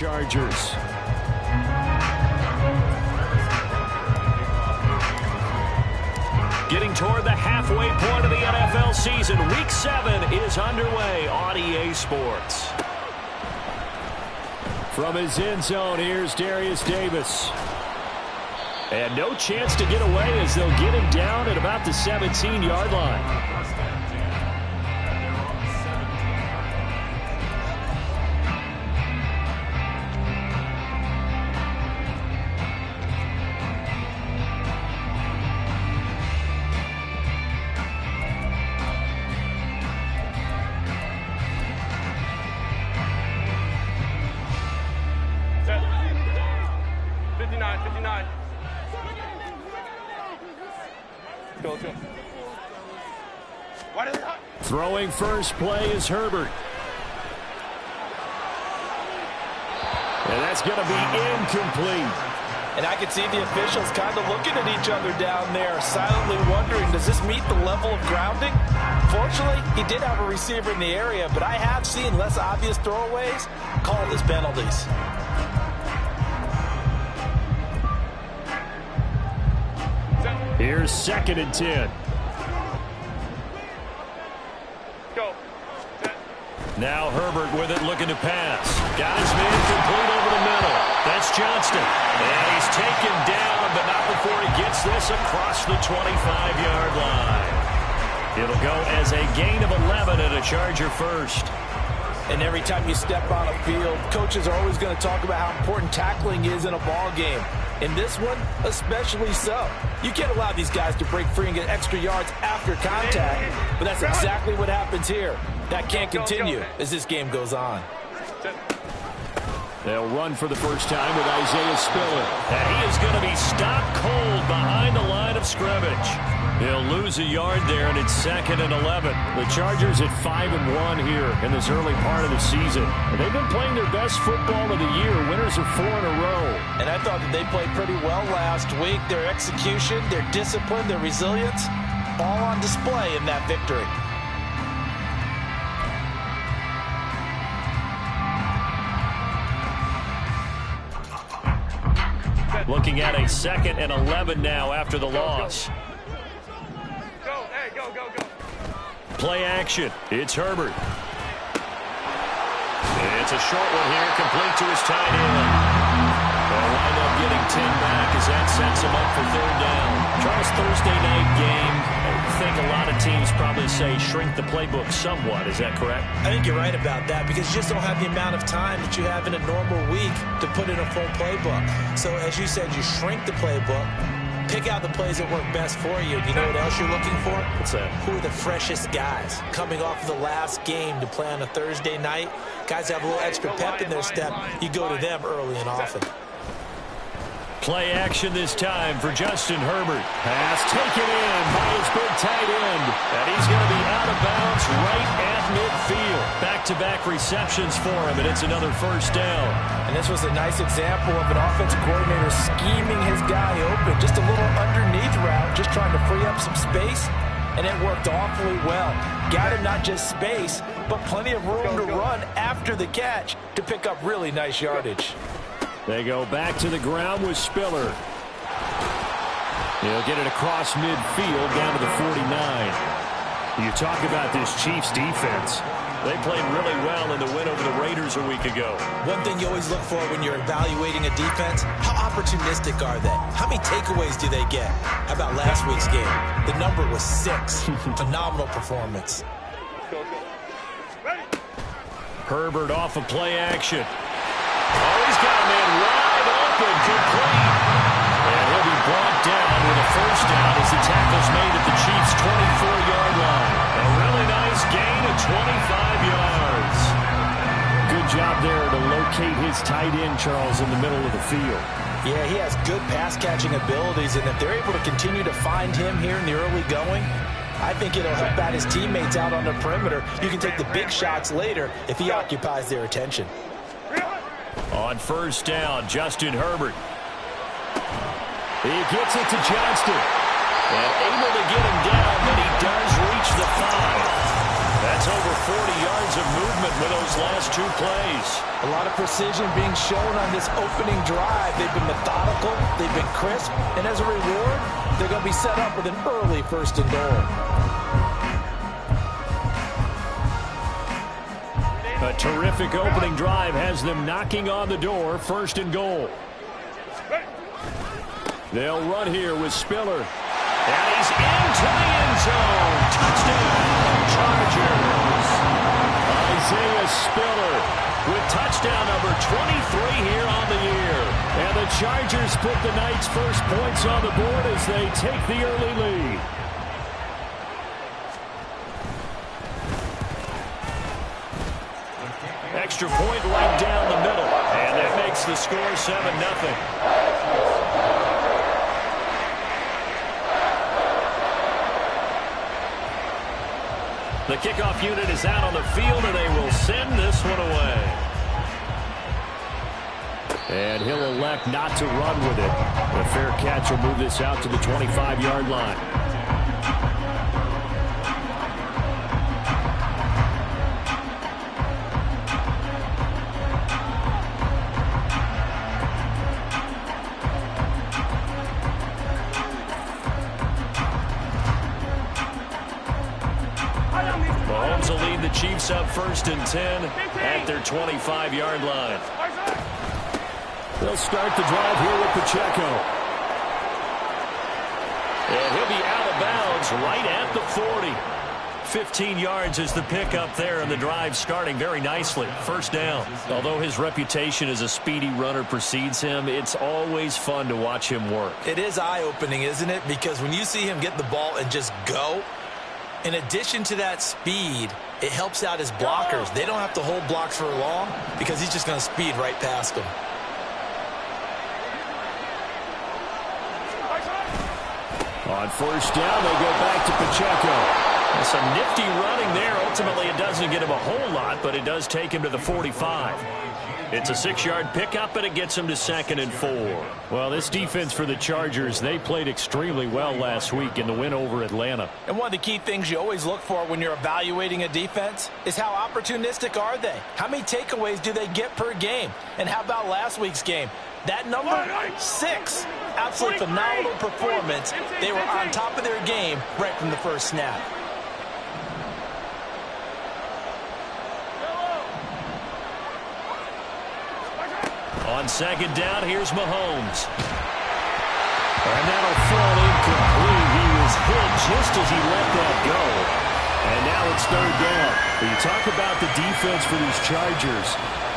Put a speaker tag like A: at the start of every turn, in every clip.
A: Chargers. Getting toward the halfway point of the NFL season. Week 7 is underway on EA Sports. From his end zone, here's Darius Davis. And no chance to get away as they'll get him down at about the 17-yard line. Throwing first play is Herbert. And that's going to be incomplete.
B: And I can see the officials kind of looking at each other down there, silently wondering, does this meet the level of grounding? Fortunately, he did have a receiver in the area, but I have seen less obvious throwaways called as penalties.
A: Here's 2nd and 10. Now Herbert with it, looking to pass. Got his man complete over the middle. That's Johnston. And he's taken down, but not before he gets this across the 25-yard line. It'll go as a gain of 11 and a Charger first.
B: And every time you step on a field, coaches are always going to talk about how important tackling is in a ball game. In this one, especially so. You can't allow these guys to break free and get extra yards after contact, but that's exactly what happens here. That can't continue as this game goes on.
A: They'll run for the first time with Isaiah Spiller. And he is going to be stopped cold behind the line of scrimmage. He'll lose a yard there, and it's 2nd and 11. The Chargers at 5-1 here in this early part of the season. And they've been playing their best football of the year. Winners of 4 in a row.
B: And I thought that they played pretty well last week. Their execution, their discipline, their resilience, all on display in that victory.
A: Looking at a 2nd and 11 now after the loss.
C: Go.
A: Play action. It's Herbert. It's a short one here, complete to his tight end. They'll wind up getting 10 back as that sets him up for 3rd down. Charles, Thursday night game. I think a lot of teams probably say shrink the playbook somewhat. Is that correct?
B: I think you're right about that because you just don't have the amount of time that you have in a normal week to put in a full playbook. So as you said, you shrink the playbook, pick out the plays that work best for you. You know what else you're looking for?
A: What's that?
B: Who are the freshest guys coming off of the last game to play on a Thursday night? Guys have a little extra pep in their step. You go to them early and often.
A: Play action this time for Justin Herbert. Pass taken in by his big tight end. And he's going to be out of bounds right at midfield. Back-to-back receptions for him, and it's another 1st down.
B: And this was a nice example of an offensive coordinator scheming his guy open. Just a little underneath route, just trying to free up some space. And it worked awfully well. Got him not just space, but plenty of room to run after the catch to pick up really nice yardage.
A: They go back to the ground with Spiller. He'll get it across midfield down to the 49. You talk about this Chiefs defense. They played really well in the win over the Raiders a week ago.
B: One thing you always look for when you're evaluating a defense, how opportunistic are they? How many takeaways do they get? How about last week's game? The number was 6. Phenomenal performance.
A: Herbert off of play action. Oh, he's got a man wide open, complete. And he'll be brought down with a 1st down as the tackle's made at the Chiefs' 24-yard line. A really nice gain of 25 yards. Good job there to locate his tight end, Charles, in the middle of the field.
B: Yeah, he has good pass-catching abilities, and if they're able to continue to find him here in the early going, I think it'll help out his teammates out on the perimeter. You can take the big shots later if he occupies their attention.
A: On 1st down, Justin Herbert. He gets it to Johnston. And able to get him down, but he does reach the 5. That's over 40 yards of movement with those last 2 plays.
B: A lot of precision being shown on this opening drive. They've been methodical, they've been crisp, and as a reward, they're going to be set up with an early 1st and goal.
A: A terrific opening drive has them knocking on the door, 1st and goal. They'll run here with Spiller. And he's into the end zone. Touchdown, Chargers. Isaiah Spiller with touchdown number 23 here on the year. And the Chargers put the Knights' first points on the board as they take the early lead. Extra point right down the middle. And that makes the score 7-0. The kickoff unit is out on the field, and they will send this one away. And he'll elect not to run with it. A fair catch will move this out to the 25-yard line. Mahomes will lead the Chiefs up 1st and 10 at their 25-yard line. They'll start the drive here with Pacheco. And he'll be out of bounds right at the 40. 15 yards is the pickup there, and the drive starting very nicely. 1st down. Although his reputation as a speedy runner precedes him, it's always fun to watch him work.
B: It is eye-opening, isn't it? Because when you see him get the ball and just go, in addition to that speed, it helps out his blockers. They don't have to hold blocks for long because he's just going to speed right past them.
A: On 1st down, they'll go back to Pacheco. Some nifty running there. Ultimately, it doesn't get him a whole lot, but it does take him to the 45. It's a 6-yard pickup, and it gets him to 2nd and 4. Well, this defense for the Chargers, they played extremely well last week in the win over Atlanta.
B: And one of the key things you always look for when you're evaluating a defense is how opportunistic are they? How many takeaways do they get per game? And how about last week's game? That number, 6. Absolutely phenomenal performance. They were on top of their game right from the first snap.
A: On 2nd down, here's Mahomes. And that'll fall incomplete. He was hit just as he let that go. And now it's 3rd down. But you talk about the defense for these Chargers.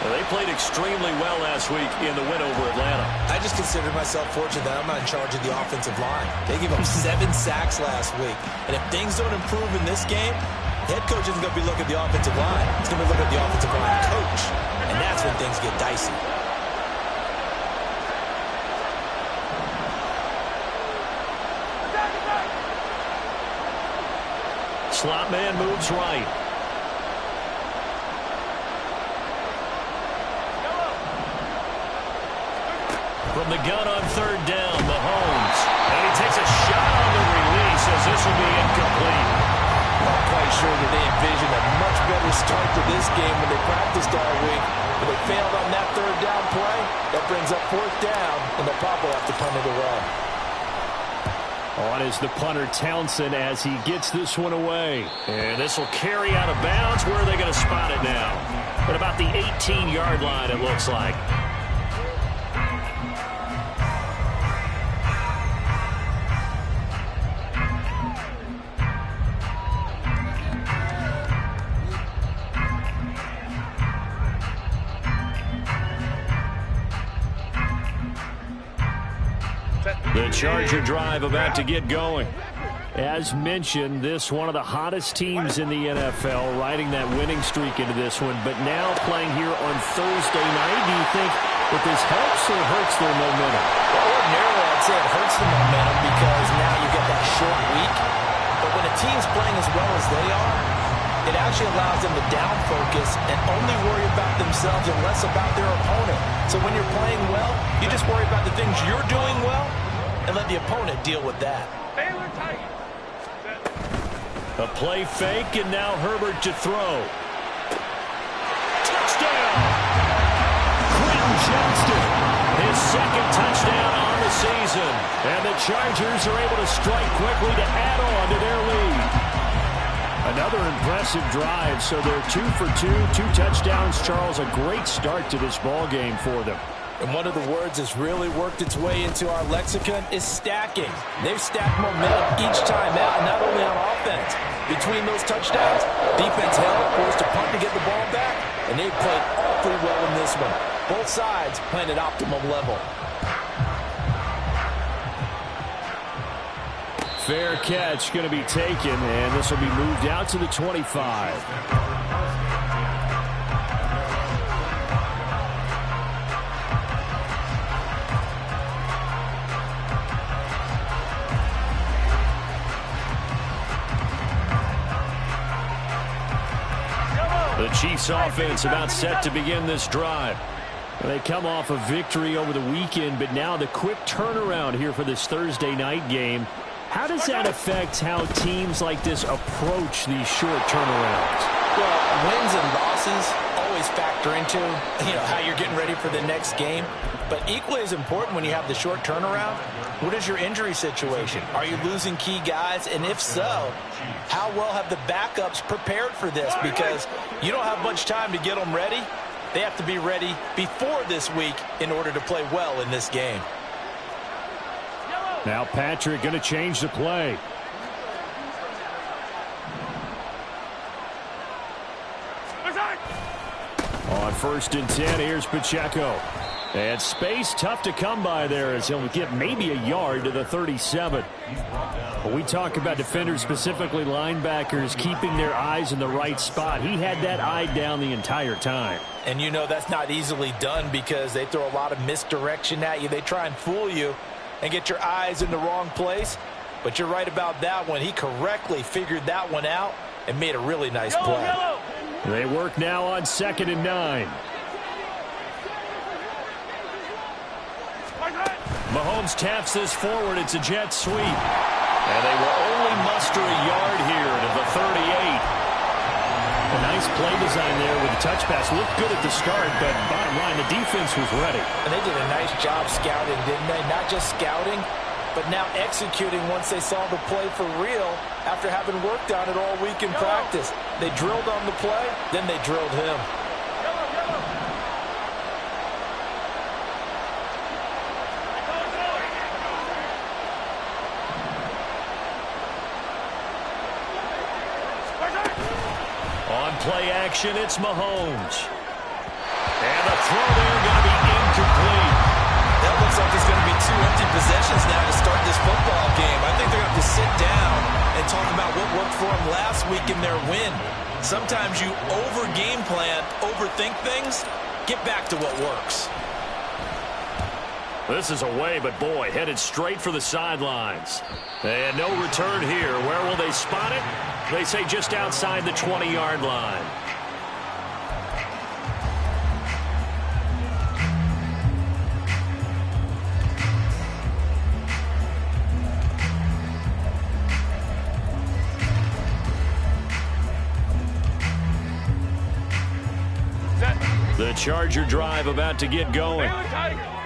A: Well, they played extremely well last week in the win over Atlanta.
B: I just consider myself fortunate that I'm not in charge of the offensive line. They gave up 7 sacks last week. And if things don't improve in this game, the head coach isn't going to be looking at the offensive line. He's going to be looking at the offensive line coach. And that's when things get dicey.
A: Slot man moves right. From the gun on 3rd down, Mahomes. And he takes a shot on the release as this will be incomplete.
B: Not quite sure that they envisioned a much better start to this game when they practiced all week. But they failed on that 3rd down play. That brings up 4th down, and they'll probably have to punt it away.
A: On is the punter Townsend as he gets this one away. And this will carry out of bounds. Where are they going to spot it now? At about the 18-yard line, it looks like. The Charger drive about to get going. As mentioned, this one of the hottest teams in the NFL, riding that winning streak into this one, but now playing here on Thursday night. Do you think that this helps or hurts their momentum?
B: Well, ordinarily, I'd say it hurts the momentum because now you get that short week. But when a team's playing as well as they are, it actually allows them to down focus and only worry about themselves and less about their opponent. So when you're playing well, you just worry about the things you're doing well and let the opponent deal with that.
A: A play fake, and now Herbert to throw. Touchdown! Quentin Johnston, his second touchdown on the season. And the Chargers are able to strike quickly to add on to their lead. Another impressive drive, so they're 2 for 2 touchdowns. Charles, a great start to this ball game for them.
B: And one of the words that's really worked its way into our lexicon is stacking. They've stacked momentum each time out, not only on offense. Between those touchdowns, defense held, forced a punt to get the ball back, and they've played awfully well in this one. Both sides playing at optimum level.
A: Fair catch going to be taken, and this will be moved out to the 25. The Chiefs offense about set to begin this drive. They come off a victory over the weekend, but now the quick turnaround here for this Thursday night game. How does that affect how teams like this approach these short turnarounds?
B: Well, wins and losses always factor into, how you're getting ready for the next game. But equally as important when you have the short turnaround, what is your injury situation? Are you losing key guys? And if so, how well have the backups prepared for this? Because you don't have much time to get them ready. They have to be ready before this week in order to play well in this game.
A: Now Patrick going to change the play. On 1st and 10, here's Pacheco. And space tough to come by there as he'll get maybe a yard to the 37. When we talk about defenders, specifically linebackers, keeping their eyes in the right spot, he had that eye down the entire time.
B: And that's not easily done because they throw a lot of misdirection at you. They try and fool you and get your eyes in the wrong place. But you're right about that one. He correctly figured that one out and made a really nice play.
A: They work now on 2nd and 9. Mahomes taps this forward. It's a jet sweep. And they will only muster a yard here to the 38. A nice play design there with the touch pass. Looked good at the start, but bottom line, the defense was ready.
B: And they did a nice job scouting, didn't they? Not just scouting, but now executing once they saw the play for real after having worked on it all week in practice. They drilled on the play, then they drilled him.
A: On play action, it's Mahomes. And the throw there going to be incomplete.
B: That looks like it's going to be 2 empty possessions now to start this football game. I think they're going to have to sit down and talk about what worked for them last week in their win. Sometimes you over-game plan, overthink things, get back to what works.
A: This is away, but boy, headed straight for the sidelines. And no return here. Where will they spot it? They say just outside the 20-yard line. The Charger drive about to get going.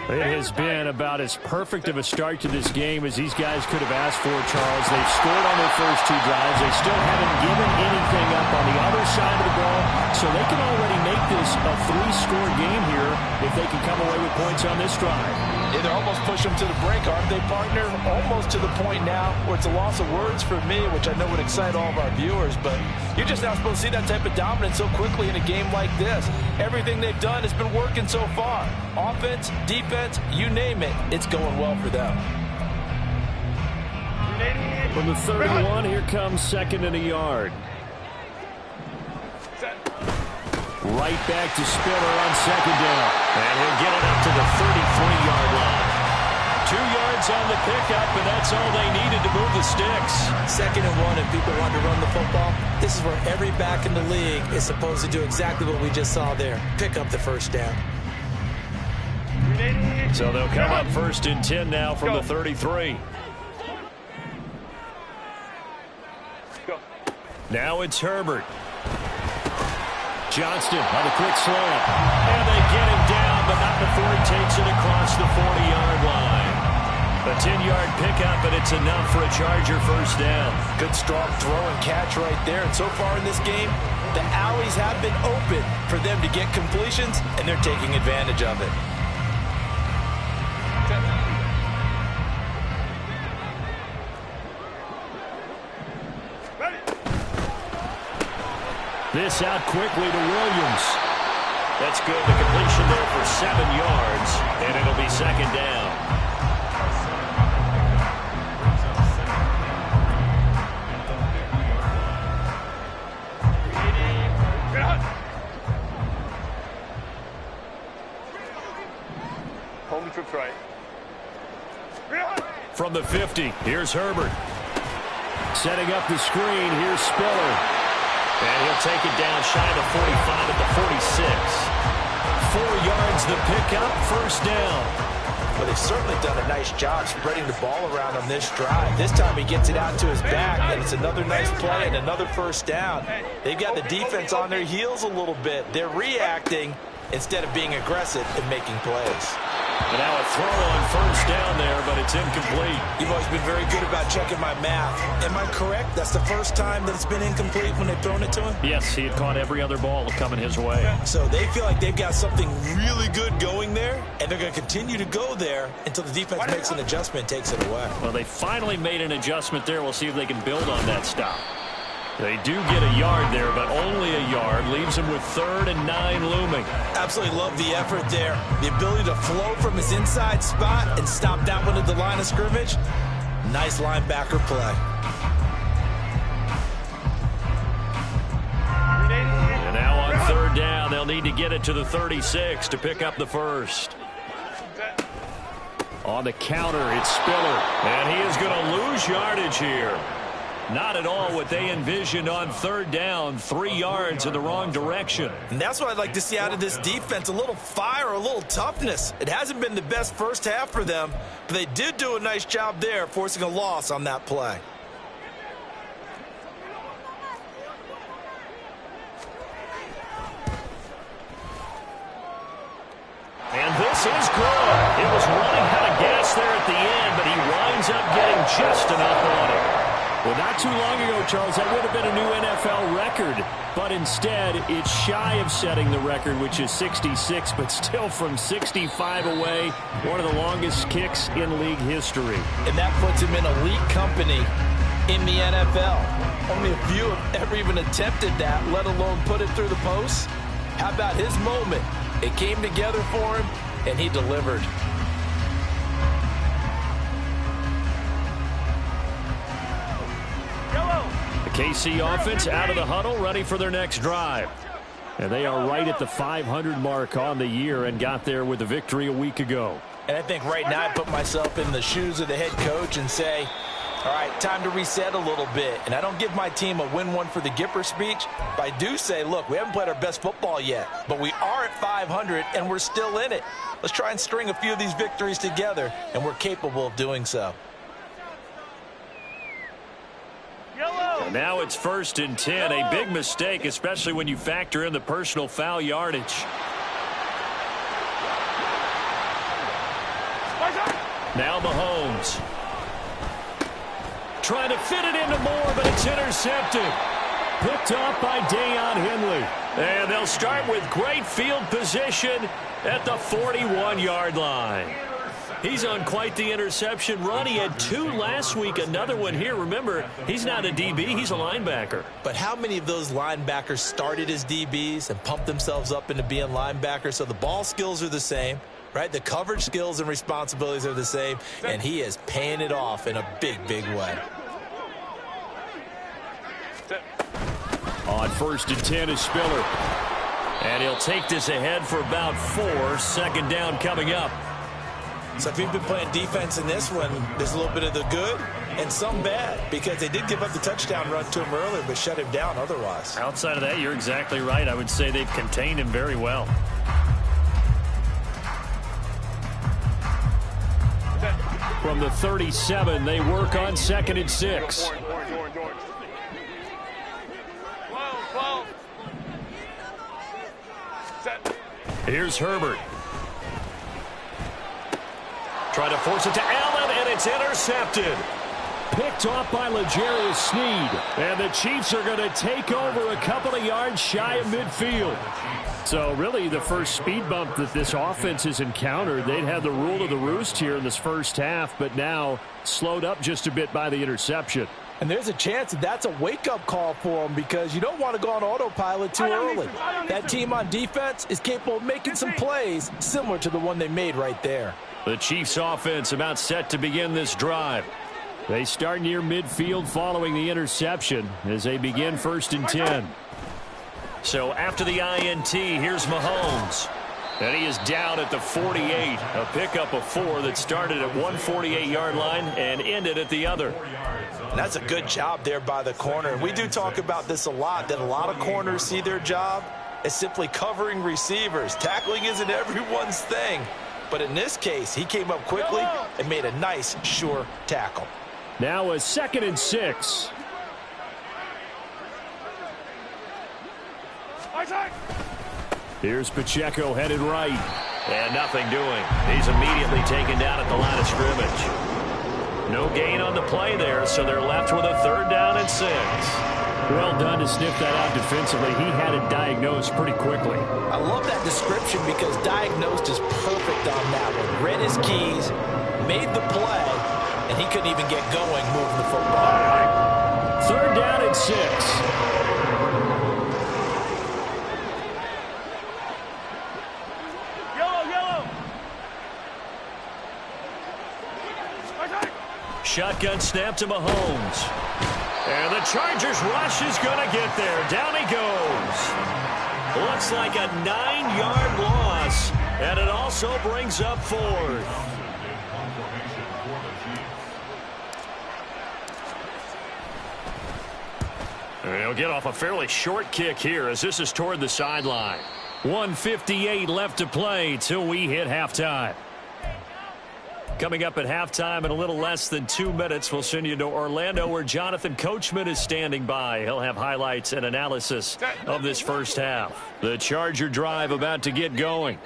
A: It has been about as perfect of a start to this game as these guys could have asked for, Charles. They've scored on their first 2 drives. They still haven't given anything up on the other side of the ball, so they can already make this a 3-score game here if they can come away with points on this drive.
B: Yeah, they're almost pushing them to the break, aren't they, partner? Almost to the point now where it's a loss of words for me, which I know would excite all of our viewers, but you're just not supposed to see that type of dominance so quickly in a game like this. Everything they've done has been working so far. Offense, defense, you name it, it's going well for them.
A: From the 31, here comes 2nd and a yard. Right back to Spiller on 2nd down. And he'll get it up to the 33-yard line. 2 yards on the pickup, and that's all they needed to move the sticks.
B: 2nd and 1, and people want to run the football. This is where every back in the league is supposed to do exactly what we just saw there. Pick up the first down.
A: So they'll come up 1st and 10 now from the 33. Now it's Herbert. Johnston on the quick slant. And they get him down, but not before he takes it across the 40-yard line. A 10-yard pickup, and it's enough for a Charger first down.
B: Good strong throw and catch right there. And so far in this game, the alleys have been open for them to get completions, and they're taking advantage of it.
A: This out quickly to Williams. That's good. The completion there for 7 yards, and it'll be second down.
C: Home trip's right.
A: From the 50, here's Herbert. Setting up the screen, here's Spiller. And he'll take it down shy of the 45 at the 46. 4 yards the pickup, first down.
B: Well, they've certainly done a nice job spreading the ball around on this drive. This time he gets it out to his back, and it's another nice play and another first down. They've got the defense on their heels a little bit. They're reacting instead of being aggressive and making plays.
A: And now a throw on first down there, but it's incomplete.
B: You've always been very good about checking my math. Am I correct? That's the first time that it's been incomplete when they've thrown it to him?
A: Yes, he had caught every other ball coming his way.
B: So they feel like they've got something really good going there, and they're going to continue to go there until the defense makes an adjustment and takes it away.
A: Well, they finally made an adjustment there. We'll see if they can build on that stop. They do get a yard there, but only a yard. Leaves them with 3rd and 9 looming.
B: Absolutely love the effort there. The ability to flow from his inside spot and stop that one at the line of scrimmage. Nice linebacker play.
A: And now on 3rd down, they'll need to get it to the 36 to pick up the first. On the counter, it's Spiller. And he is going to lose yardage here. Not at all what they envisioned on 3rd down. 3 yards in the wrong direction.
B: And that's what I'd like to see out of this defense. A little fire, a little toughness. It hasn't been the best first half for them, but they did do a nice job there, forcing a loss on that play.
A: And this is good. It was running out of gas there at the end, but he winds up getting just enough on it. Well, not too long ago, Charles, that would have been a new NFL record. But instead, it's shy of setting the record, which is 66, but still from 65 away, one of the longest kicks in league history.
B: And that puts him in elite company in the NFL. Only a few have ever even attempted that, let alone put it through the post. How about his moment? It came together for him, and he delivered.
A: The KC offense out of the huddle, ready for their next drive. And they are right at the 500 mark on the year and got there with a victory a week ago.
B: And I think right now I put myself in the shoes of the head coach and say, all right, time to reset a little bit. And I don't give my team a win one for the Gipper speech, but I do say, look, we haven't played our best football yet, but we are at 500 and we're still in it. Let's try and string a few of these victories together, and we're capable of doing so.
A: And now it's 1st and 10, a big mistake, especially when you factor in the personal foul yardage. Now Mahomes. Trying to fit it into Moore, but it's intercepted. Picked off by Deion Henley. And they'll start with great field position at the 41-yard line. He's on quite the interception run. He had 2 last week, another one here. Remember, he's not a DB, he's a linebacker.
B: But how many of those linebackers started as DBs and pumped themselves up into being linebackers? So the ball skills are the same, right? The coverage skills and responsibilities are the same, and he is paying it off in a big, big way.
A: On 1st and 10 is Spiller. And he'll take this ahead for about 4. 2nd down coming up.
B: So if you've been playing defense in this one, there's a little bit of the good and some bad, because they did give up the touchdown run to him earlier but shut him down otherwise.
A: Outside of that, you're exactly right. I would say they've contained him very well. From the 37, they work on 2nd and 6. Here's Herbert. Trying to force it to Allen, and it's intercepted. Picked off by L'Jarius Sneed. And the Chiefs are going to take over a couple of yards shy of midfield. So really the first speed bump that this offense has encountered. They'd had the rule of the roost here in this first half, but now slowed up just a bit by the interception.
B: And there's a chance that that's a wake-up call for them because you don't want to go on autopilot too early. That team on defense is capable of making some plays similar to the one they made right there.
A: The Chiefs offense about set to begin this drive. They start near midfield following the interception as they begin 1st and 10. So after the INT, here's Mahomes. And he is down at the 48. A pickup of 4 that started at 148-yard line and ended at the other.
B: And that's a good job there by the corner. We do talk about this a lot, that a lot of corners see their job as simply covering receivers. Tackling isn't everyone's thing. But in this case, he came up quickly and made a nice, sure tackle.
A: Now a 2nd and 6. Here's Pacheco headed right. And nothing doing. He's immediately taken down at the line of scrimmage. No gain on the play there, so they're left with a 3rd down and 6. Well done to sniff that out defensively. He had it diagnosed pretty quickly.
B: I love that description because diagnosed is perfect on that one. Read his keys, made the play, and he couldn't even get going moving the football.
A: 3rd down and 6. Shotgun snap to Mahomes. And the Chargers rush is going to get there. Down he goes. Looks like a 9-yard loss. And it also brings up 4th. He'll get off a fairly short kick here as this is toward the sideline. 1:58 left to play till we hit halftime. Coming up at halftime in a little less than 2 minutes, we'll send you to Orlando where Jonathan Coachman is standing by. He'll have highlights and analysis of this first half. The Charger drive about to get going.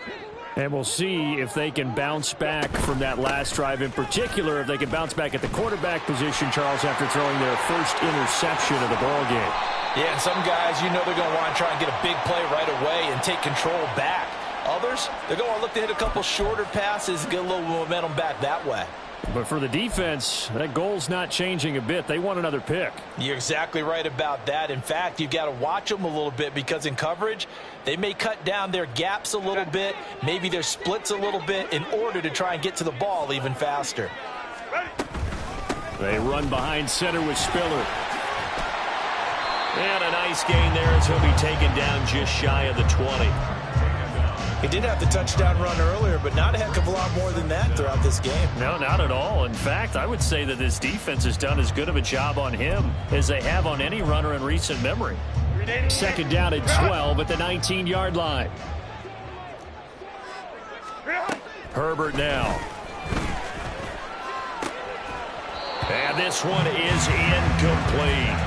A: And we'll see if they can bounce back from that last drive. In particular, if they can bounce back at the quarterback position, Charles, after throwing their first interception of the ballgame.
B: Yeah, and some guys, you know they're going to want to try and get a big play right away and take control back. Others, they're going to look to hit a couple shorter passes and get a little momentum back that way.
A: But for the defense, that goal's not changing a bit. They want another pick.
B: You're exactly right about that. In fact, you've got to watch them a little bit because in coverage, they may cut down their gaps a little bit, maybe their splits a little bit in order to try and get to the ball even faster.
A: They run behind center with Spiller. And a nice gain there as he'll be taken down just shy of the 20.
B: He did have the touchdown run earlier, but not a heck of a lot more than that throughout this game.
A: No, not at all. In fact, I would say that this defense has done as good of a job on him as they have on any runner in recent memory. 2nd down and 12 at the 19-yard line. Herbert now. And this one is incomplete.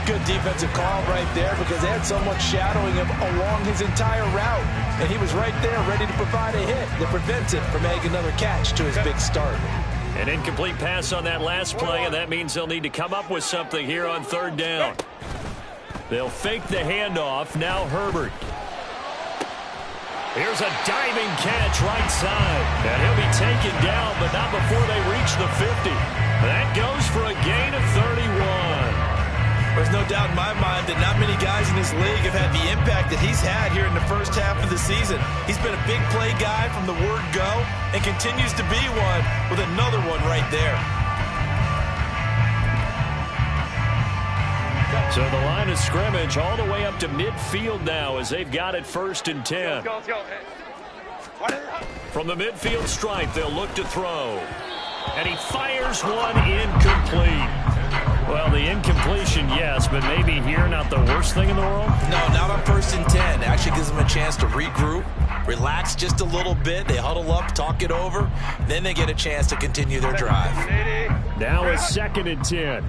B: Good defensive call right there because they had someone shadowing him along his entire route. And he was right there ready to provide a hit that prevents him from making another catch to his big start.
A: An incomplete pass on that last play, and that means they'll need to come up with something here on 3rd down. They'll fake the handoff. Now Herbert. Here's a diving catch right side. And he'll be taken down, but not before they reach the 50. That goes for a gain of 31.
B: There's no doubt in my mind that not many guys in this league have had the impact that he's had here in the first half of the season. He's been a big play guy from the word go and continues to be one with another one right there.
A: So the line of scrimmage all the way up to midfield now as they've got it 1st and 10. From the midfield stripe, they'll look to throw. And he fires one incomplete. Well, the incompletion, yes, but maybe here not the worst thing in the world?
B: No, not on 1st and 10. Actually gives them a chance to regroup, relax just a little bit. They huddle up, talk it over, then they get a chance to continue their drive.
A: Now a 2nd and 10.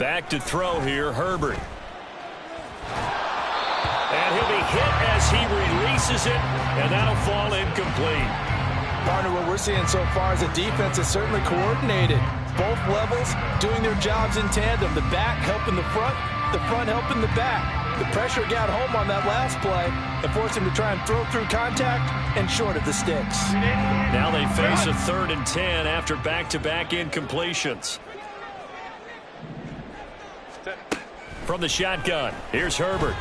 A: Back to throw here, Herbert. And he'll be hit as he releases it, and that'll fall incomplete.
B: Partner, what we're seeing so far is a defense is certainly coordinated. Both levels doing their jobs in tandem. The back helping the front helping the back. The pressure got home on that last play and forced him to try and throw through contact and short of the sticks.
A: Now they face a 3rd and 10 after back-to-back incompletions. From the shotgun, here's Herbert.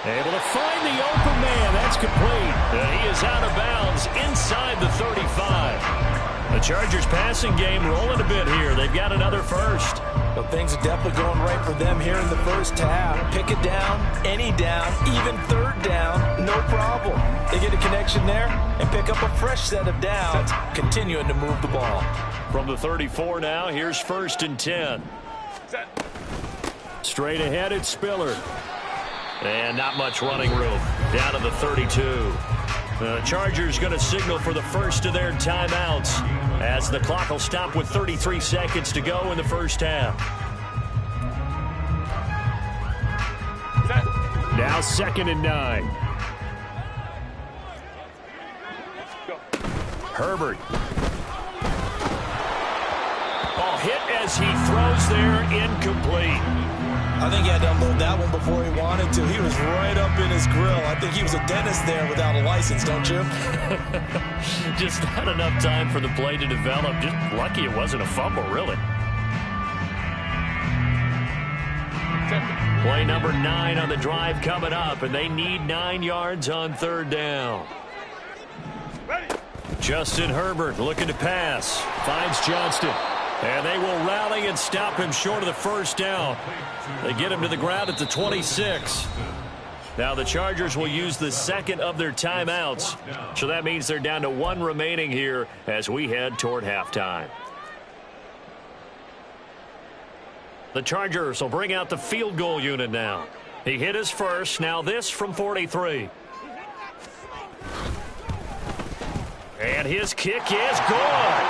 A: Able to find the open man. That's complete. He is out of bounds inside the 35. The Chargers passing game rolling a bit here. They've got another first.
B: Well, things are definitely going right for them here in the first half. Pick it down, any down, even 3rd down, no problem. They get a connection there and pick up a fresh set of downs, continuing to move the ball.
A: From the 34 now, here's 1st and 10. Straight ahead, it's Spiller. And not much running room. Down to the 32. The Chargers going to signal for the first of their timeouts as the clock will stop with 33 seconds to go in the first half. Now 2nd and 9. Herbert. Ball hit as he throws there, incomplete.
B: I think he had to unload that one before he wanted to. He was right up in his grill. I think he was a dentist there without a license, don't you?
A: Just not enough time for the play to develop. Just lucky it wasn't a fumble, really. Play number 9 on the drive coming up, and they need 9 yards on 3rd down. Justin Herbert looking to pass. Finds Johnston. And they will rally and stop him short of the first down. They get him to the ground at the 26. Now the Chargers will use the 2nd of their timeouts. So that means they're down to 1 remaining here as we head toward halftime. The Chargers will bring out the field goal unit now. He hit his first. Now this from 43. And his kick is good.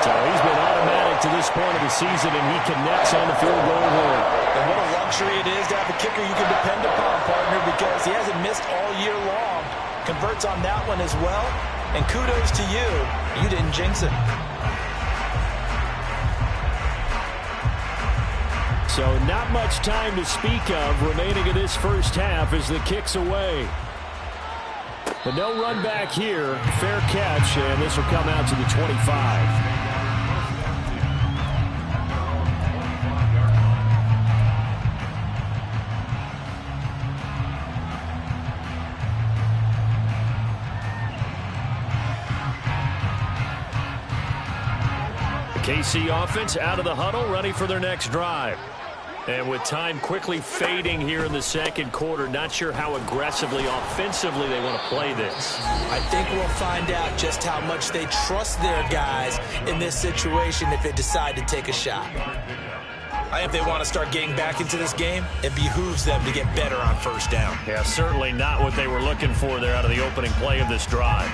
A: So he's been automatic to this point of the season, and he connects on the field goal line.
B: And what a luxury it is to have a kicker you can depend upon, partner, because he hasn't missed all year long. Converts on that one as well. And kudos to you. You didn't jinx it.
A: So not much time to speak of remaining in this first half as the kick's away. But no run back here. Fair catch, and this will come out to the 25. KC offense out of the huddle, ready for their next drive. And with time quickly fading here in the 2nd quarter, not sure how aggressively, offensively they want to play this.
B: I think we'll find out just how much they trust their guys in this situation if they decide to take a shot. I think if they want to start getting back into this game, it behooves them to get better on 1st down.
A: Yeah, certainly not what they were looking for there out of the opening play of this drive.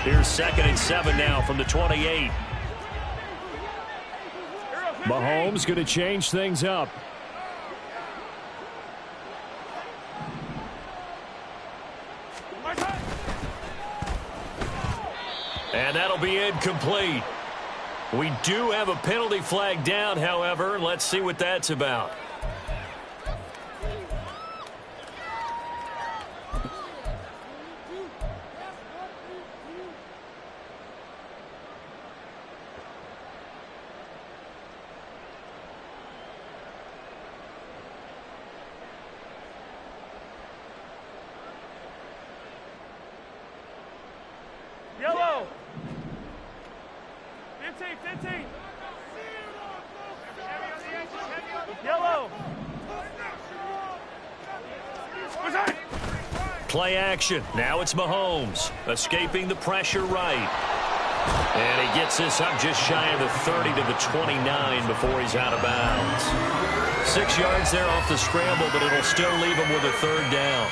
A: Here's 2nd and 7 now from the 28. Mahomes going to change things up. And that'll be incomplete. We do have a penalty flag down, however. Let's see what that's about.
C: Yellow. 15. Yellow.
A: Play action. Now it's Mahomes. Escaping the pressure right. And he gets this up just shy of the 30 to the 29 before he's out of bounds. 6 yards there off the scramble, but it'll still leave him with a 3rd down.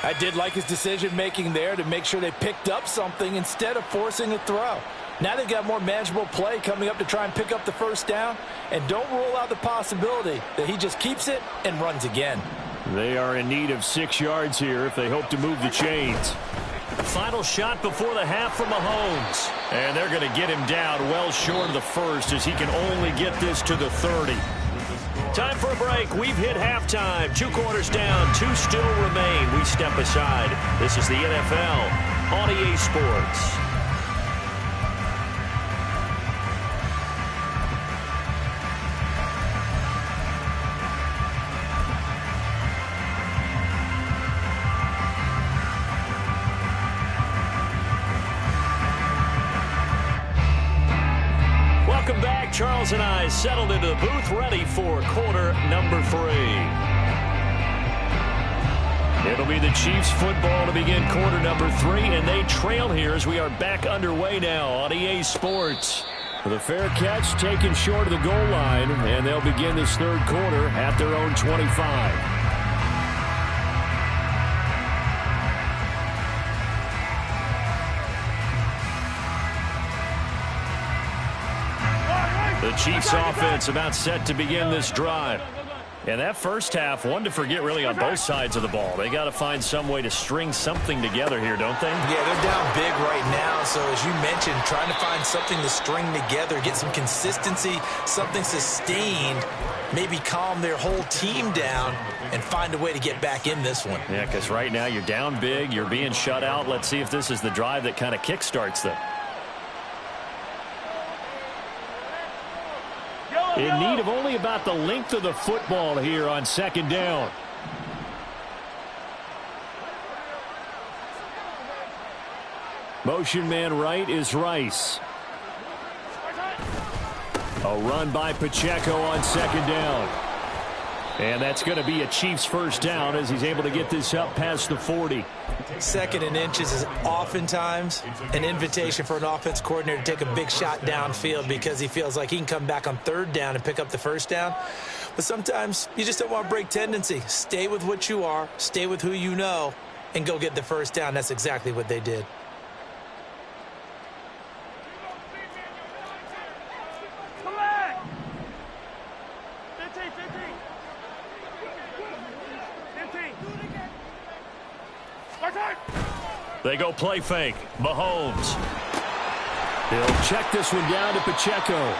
B: I did like his decision-making there to make sure they picked up something instead of forcing a throw. Now they've got more manageable play coming up to try and pick up the first down. And don't rule out the possibility that he just keeps it and runs again.
A: They are in need of 6 yards here if they hope to move the chains. Final shot before the half from Mahomes. And they're going to get him down well short of the first as he can only get this to the 30. Time for a break. We've hit halftime. 2 quarters down. 2 still remain. We step aside. This is the NFL on EA Sports. Welcome back. Charles and I settled into the booth, ready for quarter number 3. It'll be the Chiefs football to begin quarter number 3, and they trail here as we are back underway now on EA Sports. The fair catch taken short of the goal line, and they'll begin this third quarter at their own 25. The Chiefs offense about set to begin this drive. And that first half, one to forget really on both sides of the ball. They got to find some way to string something together here, don't they?
B: Yeah, they're down big right now. So as you mentioned, trying to find something to string together, get some consistency, something sustained, maybe calm their whole team down and find a way to get back in this one.
A: Yeah, because right now you're down big, you're being shut out. Let's see if this is the drive that kind of kickstarts them. In need of only about the length of the football here on second down. Motion man right is Rice. A run by Pacheco on second down. And that's going to be a Chiefs first down as he's able to get this up past the 40.
B: Second and inches is oftentimes an invitation for an offense coordinator to take a big shot downfield because he feels like he can come back on third down and pick up the first down. But sometimes you just don't want to break tendency. Stay with what you are, stay with who you know, and go get the first down. That's exactly what they did.
A: They go play fake. Mahomes. He'll check this one down to Pacheco.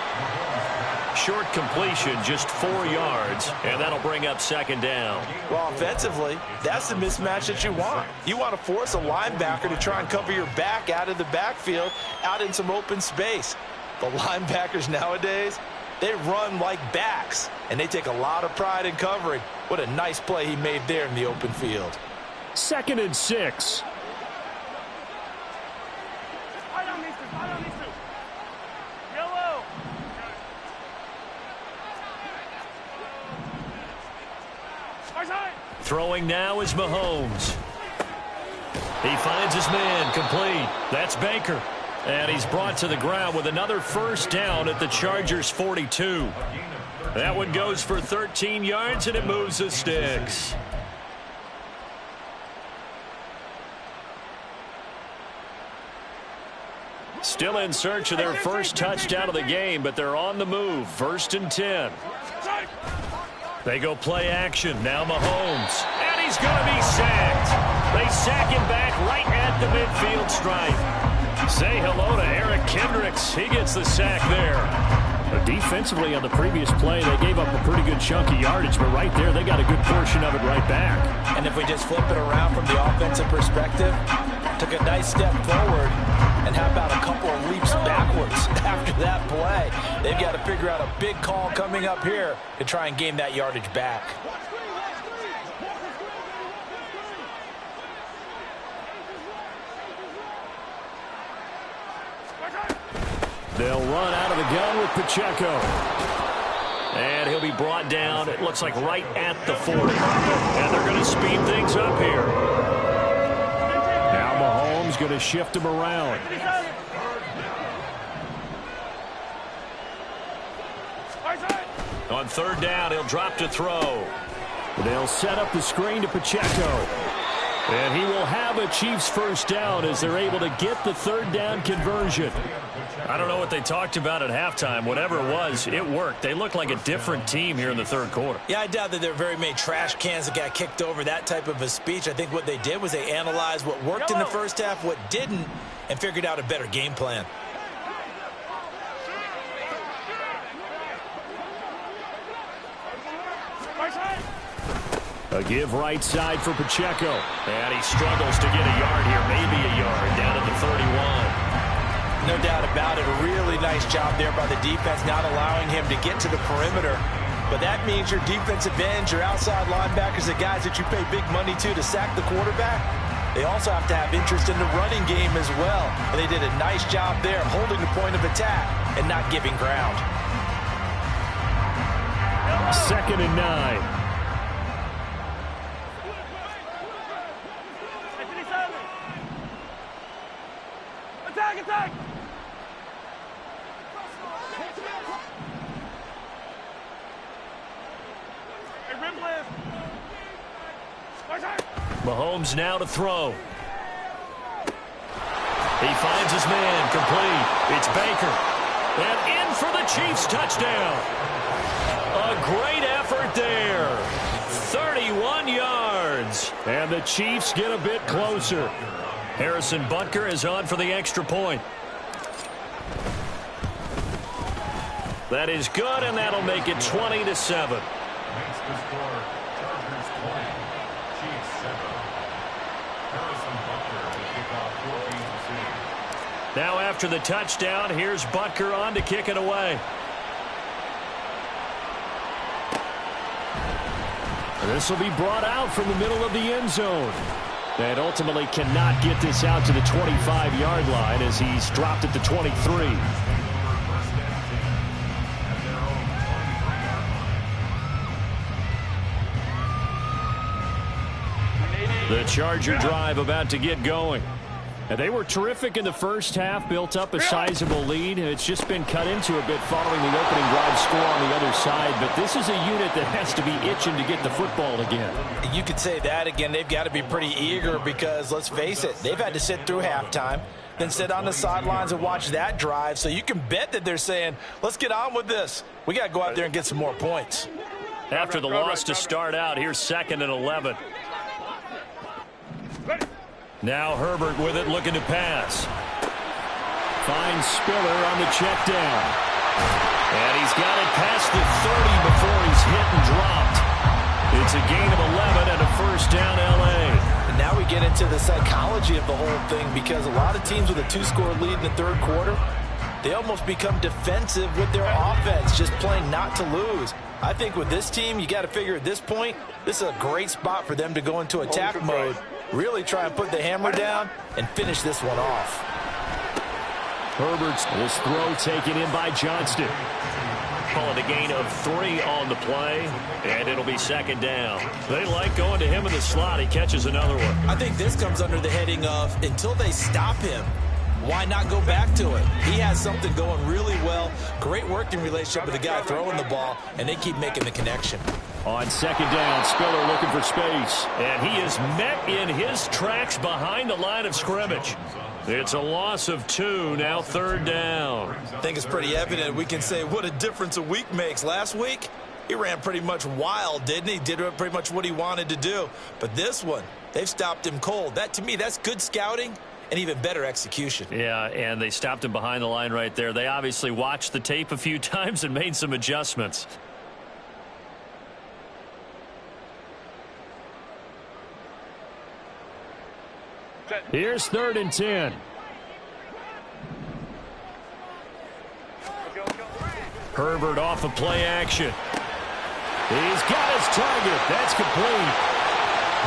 A: Short completion, just 4 yards, and that'll bring up second down.
B: Well, offensively, that's the mismatch that you want. You want to force a linebacker to try and cover your back out of the backfield, out in some open space. The linebackers nowadays, they run like backs, and they take a lot of pride in covering. What a nice play he made there in the open field.
A: 2nd and 6. Throwing now is Mahomes. He finds his man, complete. That's Baker. And he's brought to the ground with another first down at the Chargers' 42. That one goes for 13 yards, and it moves the sticks. Still in search of their first touchdown of the game, but they're on the move. 1st and 10. They go play action. Now Mahomes. And he's going to be sacked. They sack him back right at the midfield stripe. Say hello to Eric Kendricks. He gets the sack there. Defensively on the previous play, they gave up a pretty good chunk of yardage, but right there they got a good portion of it right back.
B: And if we just flip it around from the offensive perspective, took a nice step forward, and how about a couple of leaps backwards after that play? They've got to figure out a big call coming up here to try and gain that yardage back.
A: They'll run out of the gun with Pacheco. And he'll be brought down, it looks like right at the 40. And they're going to speed things up here. Now Mahomes going to shift him around. On 3rd down, he'll drop to throw. They'll set up the screen to Pacheco. And he will have a Chiefs first down as they're able to get the third down conversion. I don't know what they talked about at halftime. Whatever it was, it worked. They look like a different team here in the third quarter.
B: Yeah, I doubt that there are very many trash cans that got kicked over, that type of a speech. I think what they did was they analyzed what worked in the first half, what didn't, and figured out a better game plan.
A: A give right side for Pacheco. And he struggles to get a yard here, maybe a yard, down at the 31.
B: No doubt about it. A really nice job there by the defense, not allowing him to get to the perimeter. But that means your defensive ends, your outside linebackers, the guys that you pay big money to sack the quarterback, they also have to have interest in the running game as well. And they did a nice job there, holding the point of attack and not giving ground.
A: 2nd and 9.
C: Attack!
A: Mahomes now to throw. He finds his man, complete. It's Baker. And in for the Chiefs touchdown. A great effort there. 31 yards. And the Chiefs get a bit closer. Harrison Butker is on for the extra point. That is good, and that'll make it 20-7. Now after the touchdown, here's Butker on to kick it away. This will be brought out from the middle of the end zone. And ultimately cannot get this out to the 25-yard line as he's dropped at the 23. The Charger drive about to get going. And they were terrific in the first half, built up a sizable lead. It's just been cut into a bit following the opening drive score on the other side. But this is a unit that has to be itching to get the football again.
B: You could say that again. They've got to be pretty eager because, let's face it, they've had to sit through halftime, then sit on the sidelines and watch that drive. So you can bet that they're saying, let's get on with this. We got to go out there and get some more points.
A: After the loss to start out, here's 2nd and 11. Now Herbert with it, looking to pass. Finds Spiller on the check down. And he's got it past the 30 before he's hit and dropped. It's a gain of 11 and a first down, L.A.
B: And now we get into the psychology of the whole thing, because a lot of teams with a 2-score lead in the third quarter, they almost become defensive with their offense, just playing not to lose. I think with this team, you got to figure at this point, this is a great spot for them to go into attack mode, really try and put the hammer down and finish this one off.
A: Herbert's this throw taken in by Johnston. Call it a gain of 3 on the play, and it'll be 2nd down. They like going to him in the slot. He catches another one.
B: I think this comes under the heading of, until they stop him, why not go back to it? He has something going really well. Great working relationship with the guy throwing the ball, and they keep making the connection.
A: On 2nd down, Spiller looking for space. And he is met in his tracks behind the line of scrimmage. It's a loss of 2, now 3rd down.
B: I think it's pretty evident. We can say what a difference a week makes. Last week, he ran pretty much wild, didn't he? Did pretty much what he wanted to do. But this one, they've stopped him cold. That, to me, that's good scouting and even better execution.
A: Yeah, and they stopped him behind the line right there. They obviously watched the tape a few times and made some adjustments. Here's 3rd and 10. Herbert off of play action. He's got his target. That's complete.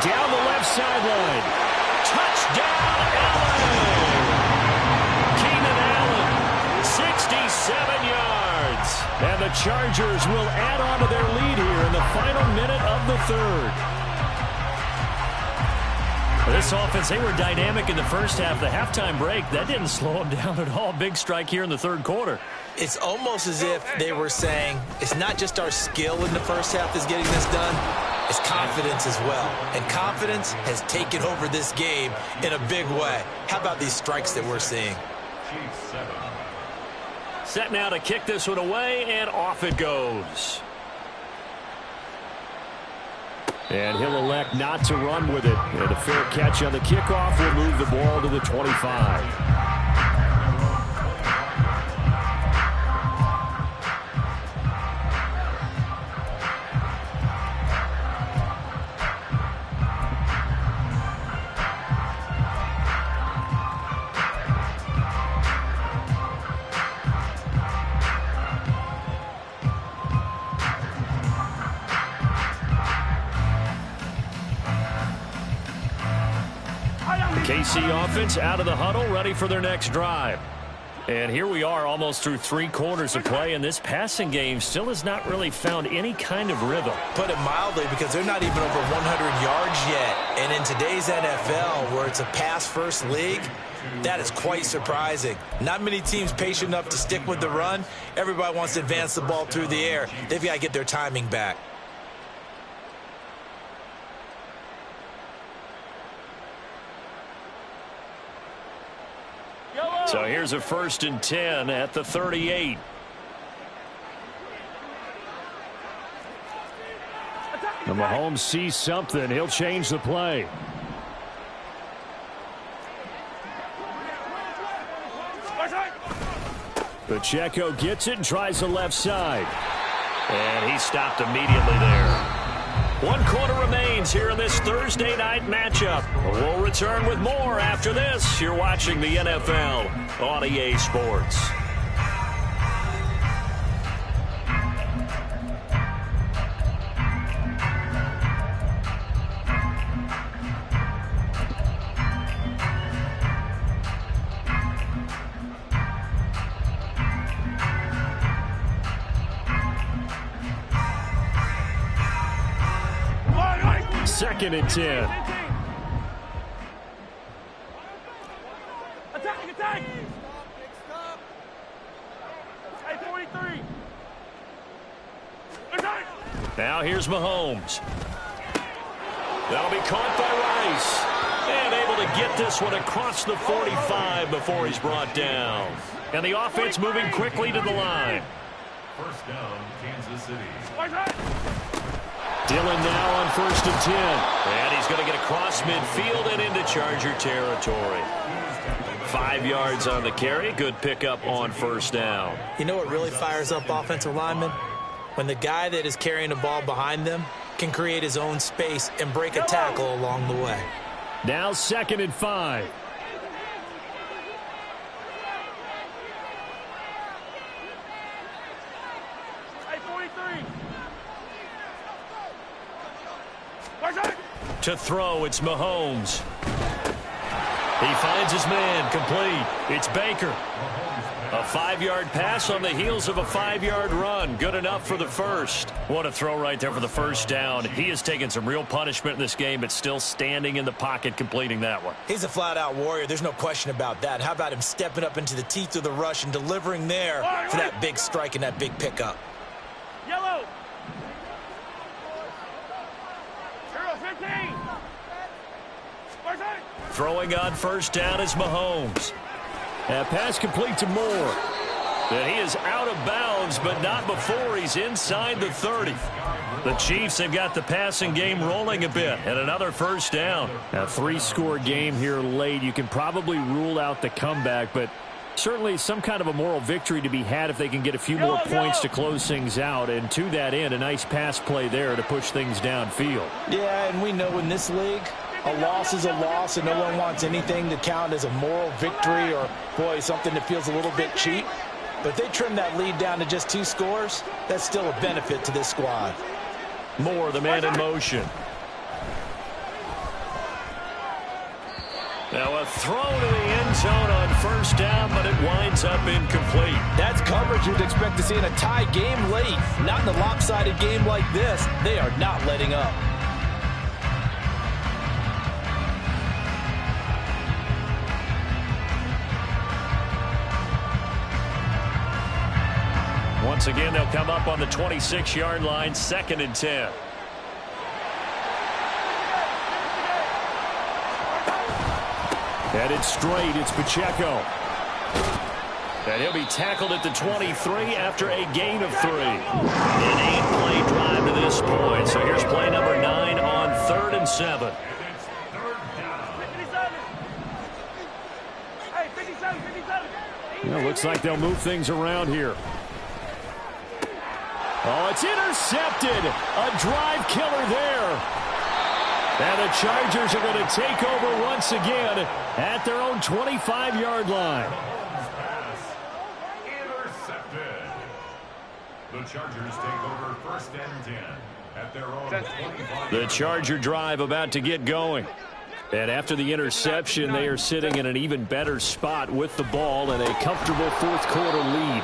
A: Down the left sideline. Touchdown, LA! Keenan Allen, 67 yards. And the Chargers will add on to their lead here in the final minute of the 3rd. This offense, they were dynamic in the first half. The halftime break, that didn't slow them down at all. Big strike here in the third quarter.
B: It's almost as if they were saying, it's not just our skill in the first half that's getting this done, it's confidence as well. And confidence has taken over this game in a big way. How about these strikes that we're seeing?
A: Set now to kick this one away, and off it goes. And he'll elect not to run with it. And a fair catch on the kickoff will move the ball to the 25. KC offense out of the huddle, ready for their next drive. And here we are almost through 3 quarters of play, and this passing game still has not really found any kind of rhythm.
B: Put it mildly, because they're not even over 100 yards yet. And in today's NFL, where it's a pass-first league, that is quite surprising. Not many teams patient enough to stick with the run. Everybody wants to advance the ball through the air. They've got to get their timing back.
A: So here's a 1st and 10 at the 38. And Mahomes sees something. He'll change the play. Pacheco gets it and tries the left side. And he stopped immediately there. 1 quarter remains here in this Thursday night matchup. We'll return with more after this. You're watching the NFL on EA Sports. Second and 10.
C: Attack! Hey, 43. Attack!
A: Now here's Mahomes. That'll be caught by Rice. And able to get this one across the 45 before he's brought down. And the offense moving quickly to the line.
D: First down, Kansas City.
A: Dillon now on 1st and 10. And he's going to get across midfield and into Charger territory. 5 yards on the carry. Good pickup on 1st down.
B: You know what really fires up offensive linemen? When the guy that is carrying the ball behind them can create his own space and break a tackle along the way.
A: Now 2nd and 5.
C: Hey, 43.
A: To throw, it's Mahomes. He finds his man, complete. It's Baker. A 5-yard pass on the heels of a 5-yard run. Good enough for the first. What a throw right there for the 1st down. He has taken some real punishment in this game, but still standing in the pocket completing that one.
B: He's a flat-out warrior. There's no question about that. How about him stepping up into the teeth of the rush and delivering there for that big strike and that big pickup?
C: Yellow. 15.
A: Throwing on 1st down is Mahomes. And pass complete to Moore. And he is out of bounds, but not before he's inside the 30. The Chiefs have got the passing game rolling a bit, and another 1st down. A 3-score game here late. You can probably rule out the comeback, but certainly some kind of a moral victory to be had if they can get a few more points to close things out. And to that end, a nice pass play there to push things downfield.
B: Yeah, and we know in this league, a loss is a loss, and no one wants anything to count as a moral victory or, boy, something that feels a little bit cheap. But if they trim that lead down to just 2 scores, that's still a benefit to this squad.
A: Moore, the man in motion. Now a throw to the end zone on 1st down, but it winds up incomplete.
B: That's coverage you'd expect to see in a tie game late. Not in a lopsided game like this. They are not letting up.
A: Once again, they'll come up on the 26-yard line, 2nd and 10. Headed straight, it's Pacheco. And he'll be tackled at the 23 after a gain of 3. An 8-play drive to this point. So here's play number 9 on 3rd and 7.
C: Hey, 57, 57.
A: It looks like they'll move things around here. Oh, it's intercepted. A drive killer there. And the Chargers are going to take over once again at their own 25-yard line.
D: Intercepted. The Chargers take over 1st and 10 at their own 25.
A: The Charger drive about to get going. And after the interception, they are sitting in an even better spot with the ball and a comfortable 4th quarter lead.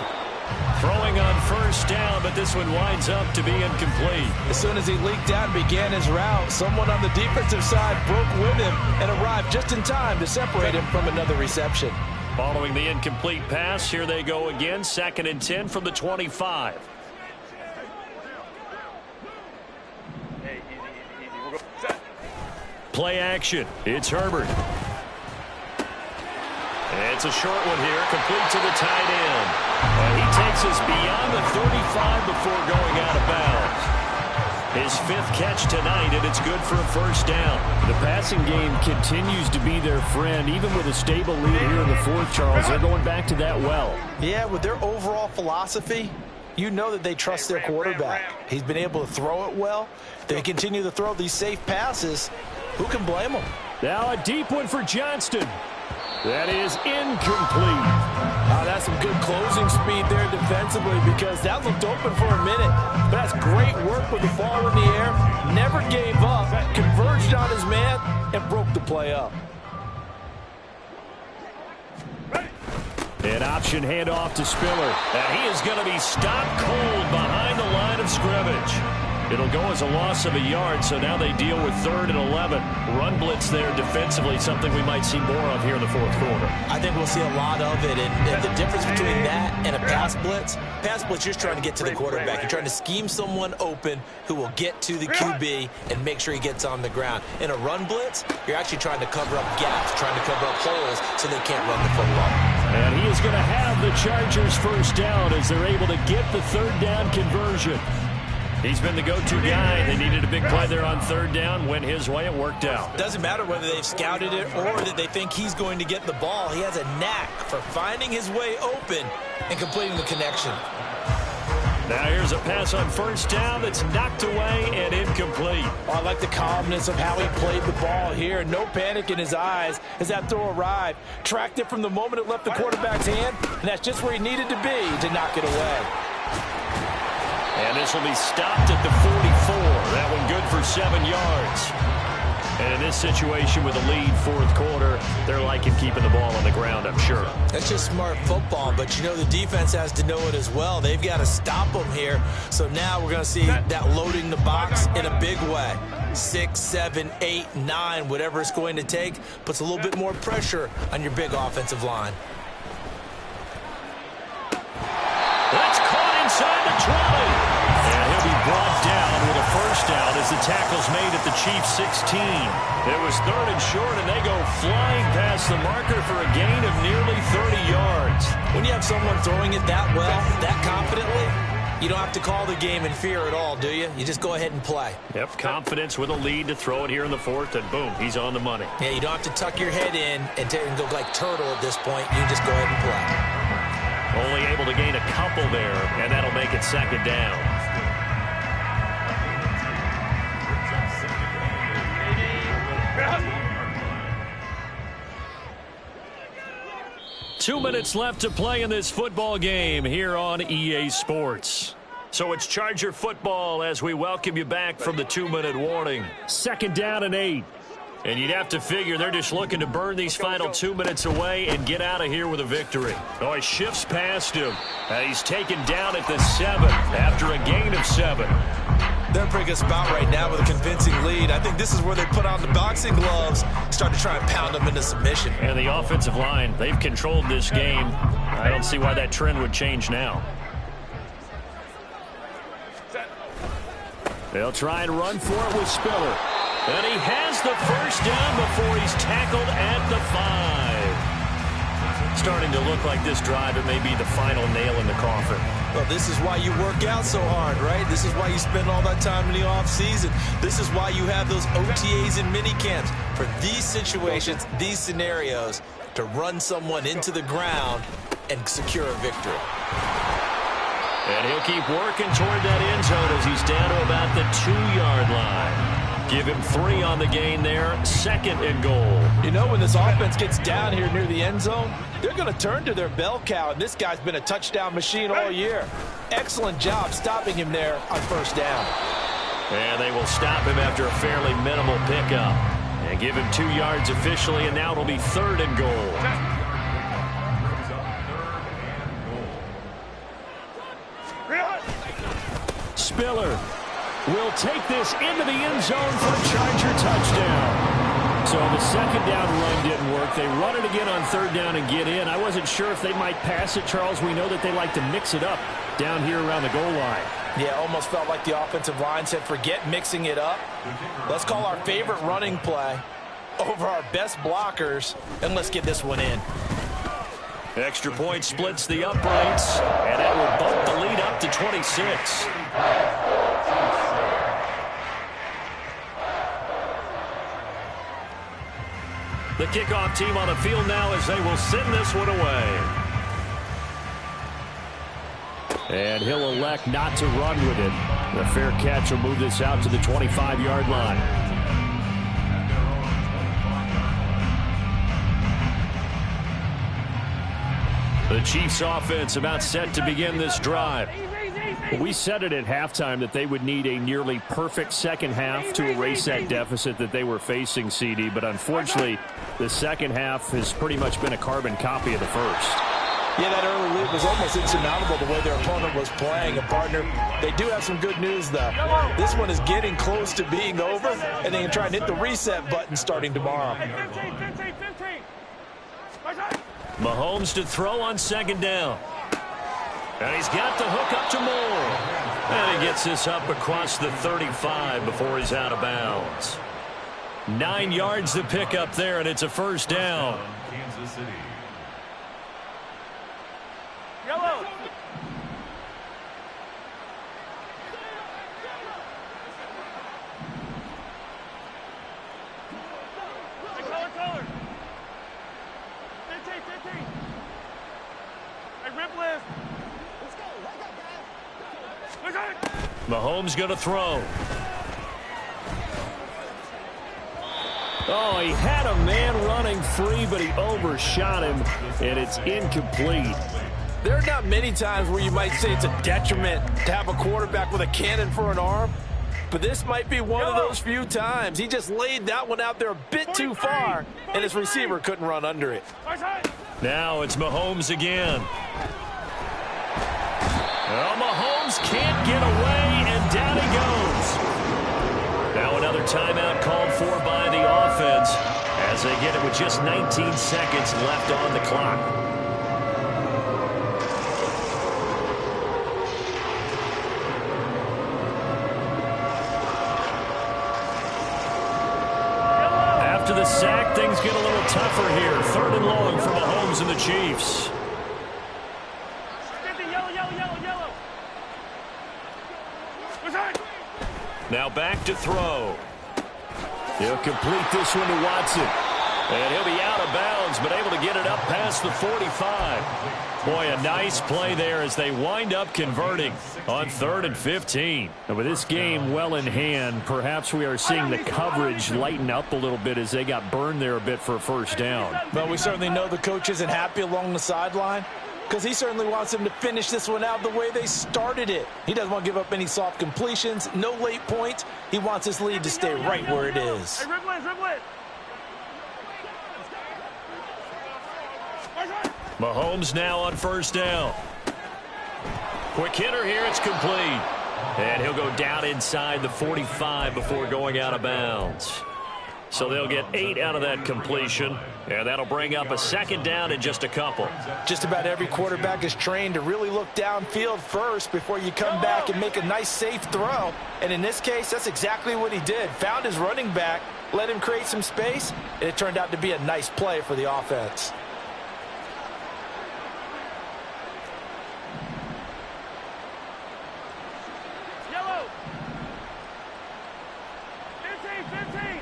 A: Throwing on 1st down, but this one winds up to be incomplete.
B: As soon as he leaked out and began his route, someone on the defensive side broke with him and arrived just in time to separate him from another reception.
A: Following the incomplete pass, here they go again, 2nd and 10 from the 25.
C: Hey, easy. We'll go. Set.
A: Play action. It's Herbert. It's a short one here, complete to the tight end. And he takes us beyond the 35 before going out of bounds. His 5th catch tonight, and it's good for a 1st down. The passing game continues to be their friend. Even with a stable lead here in the 4th, Charles, they're going back to that well.
B: Yeah, with their overall philosophy, you know that they trust their quarterback. He's been able to throw it well. They continue to throw these safe passes. Who can blame them?
A: Now a deep one for Johnston. That is incomplete.
B: That's some good closing speed there defensively because that looked open for a minute. But that's great work with the ball in the air. Never gave up, converged on his man, and broke the play up.
A: An option handoff to Spiller. And he is going to be stopped cold behind the line of scrimmage. It'll go as a loss of a yard, so now they deal with 3rd and 11. Run blitz there defensively, something we might see more of here in the 4th quarter.
B: I think we'll see a lot of it, and the difference between that and a pass blitz, you're trying to get to the quarterback. You're trying to scheme someone open who will get to the QB and make sure he gets on the ground. In a run blitz, you're actually trying to cover up gaps, trying to cover up holes so they can't run the football.
A: And he is going to have the Chargers 1st down as they're able to get the 3rd down conversion. He's been the go-to guy. They needed a big play there on 3rd down. Went his way. It worked out.
B: Doesn't matter whether they've scouted it or that they think he's going to get the ball. He has a knack for finding his way open and completing the connection.
A: Now here's a pass on 1st down that's knocked away and incomplete.
B: Oh, I like the calmness of how he played the ball here. No panic in his eyes as that throw arrived. Tracked it from the moment it left the quarterback's hand, and that's just where he needed to be to knock it away.
A: And this will be stopped at the 44. That one good for 7 yards. And in this situation with a lead 4th quarter, they're liking keeping the ball on the ground, I'm sure.
B: That's just smart football, but you know the defense has to know it as well. They've got to stop them here. So now we're going to see that loading the box in a big way. 6, 7, 8, 9, whatever it's going to take, puts a little bit more pressure on your big offensive line.
A: That's caught inside the 20. And he'll be brought down with a 1st down as the tackle's made at the Chiefs' 16. It was 3rd and short, and they go flying past the marker for a gain of nearly 30 yards.
B: When you have someone throwing it that well, that confidently, you don't have to call the game in fear at all, do you? You just go ahead and play.
A: Yep, confidence with a lead to throw it here in the 4th, and boom, he's on the money.
B: Yeah, you don't have to tuck your head in and go like turtle at this point. You just go ahead and play.
A: Only able to gain a couple there, and that'll make it 2nd down. 2 minutes left to play in this football game here on EA Sports. So it's Charger football as we welcome you back from the 2-minute warning. 2nd down and 8. And you'd have to figure they're just looking to burn these final 2 minutes away and get out of here with a victory. Oh, he shifts past him. He's taken down at the 7 after a gain of 7.
B: They're in a pretty good spot right now with a convincing lead. I think this is where they put on the boxing gloves, start to try and pound them into submission.
A: And the offensive line, they've controlled this game. I don't see why that trend would change now. They'll try and run for it with Spiller. And he has the first down before he's tackled at the 5. Starting to look like this drive, it may be the final nail in the coffin.
B: Well, this is why you work out so hard, right? This is why you spend all that time in the offseason. This is why you have those OTAs and mini camps. For these situations, these scenarios, to run someone into the ground and secure a victory.
A: And he'll keep working toward that end zone as he's down to about the 2-yard line. Give him 3 on the gain there, 2nd and goal.
B: You know, when this offense gets down here near the end zone, they're going to turn to their bell cow, and this guy's been a touchdown machine all year. Excellent job stopping him there on first down.
A: And they will stop him after a fairly minimal pickup. And give him 2 yards officially, and now it'll be 3rd and goal. Spiller will take this into the end zone for a Charger touchdown. So the 2nd down run didn't work. They run it again on 3rd down and get in. I wasn't sure if they might pass it, Charles. We know that they like to mix it up down here around the goal line.
B: Yeah, almost felt like the offensive line said, forget mixing it up. Let's call our favorite running play over our best blockers, and let's get this one in.
A: Extra point splits the uprights, and that will bump the lead up to 26. The kickoff team on the field now as they will send this one away. And he'll elect not to run with it. The fair catch will move this out to the 25-yard line. The Chiefs offense about set to begin this drive. We said it at halftime that they would need a nearly perfect second half to erase that deficit that they were facing, CD. But unfortunately, the second half has pretty much been a carbon copy of the first.
B: Yeah, that early lead was almost insurmountable the way their opponent was playing. And, partner, they do have some good news, though. This one is getting close to being over, and they can try and hit the reset button starting tomorrow.
C: 15.
A: Mahomes to throw on 2nd down. And he's got the hook up to Moore. And he gets this up across the 35 before he's out of bounds. 9 yards to pick up there, and it's a first down.
D: Kansas City.
C: Yellow. Color. 15. Hey, rip list.
A: Mahomes going to throw. Oh, he had a man running free, but he overshot him, and it's incomplete.
B: There are not many times where you might say it's a detriment to have a quarterback with a cannon for an arm, but this might be one of those few times. He just laid that one out there a bit too far, and his receiver couldn't run under it.
A: Now it's Mahomes again. Well, Mahomes can't get away, and down he goes. Now another timeout called for by the offense as they get it with just 19 seconds left on the clock. After the sack, things get a little tougher here. 3rd and long for Mahomes and the Chiefs. Now back to throw. He'll complete this one to Watson. And he'll be out of bounds, but able to get it up past the 45. Boy, a nice play there as they wind up converting on 3rd and 15. And with this game well in hand, perhaps we are seeing the coverage lighten up a little bit as they got burned there a bit for a first down.
B: But we certainly know the coach isn't happy along the sideline, because he certainly wants them to finish this one out the way they started it. He doesn't want to give up any soft completions, no late points. He wants his lead to stay right where it is.
C: Hey, rip it.
A: Mahomes now on first down. Quick hitter here, it's complete. And he'll go down inside the 45 before going out of bounds. So they'll get 8 out of that completion, and that'll bring up a second down in just a couple.
B: Just about every quarterback is trained to really look downfield first before you come back and make a nice, safe throw. And in this case, that's exactly what he did. Found his running back, let him create some space, and it turned out to be a nice play for the offense.
C: Yellow. 15.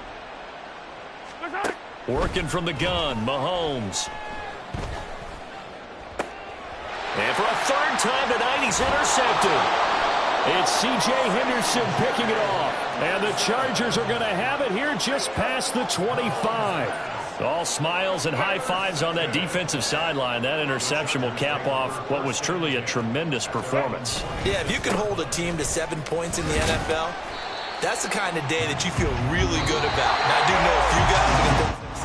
A: Working from the gun, Mahomes. And for a third time tonight, he's intercepted. It's C.J. Henderson picking it off. And the Chargers are going to have it here just past the 25. All smiles and high fives on that defensive sideline. That interception will cap off what was truly a tremendous performance.
B: Yeah, if you can hold a team to 7 points in the NFL, that's the kind of day that you feel really good about. Now, I do know a few guys are going to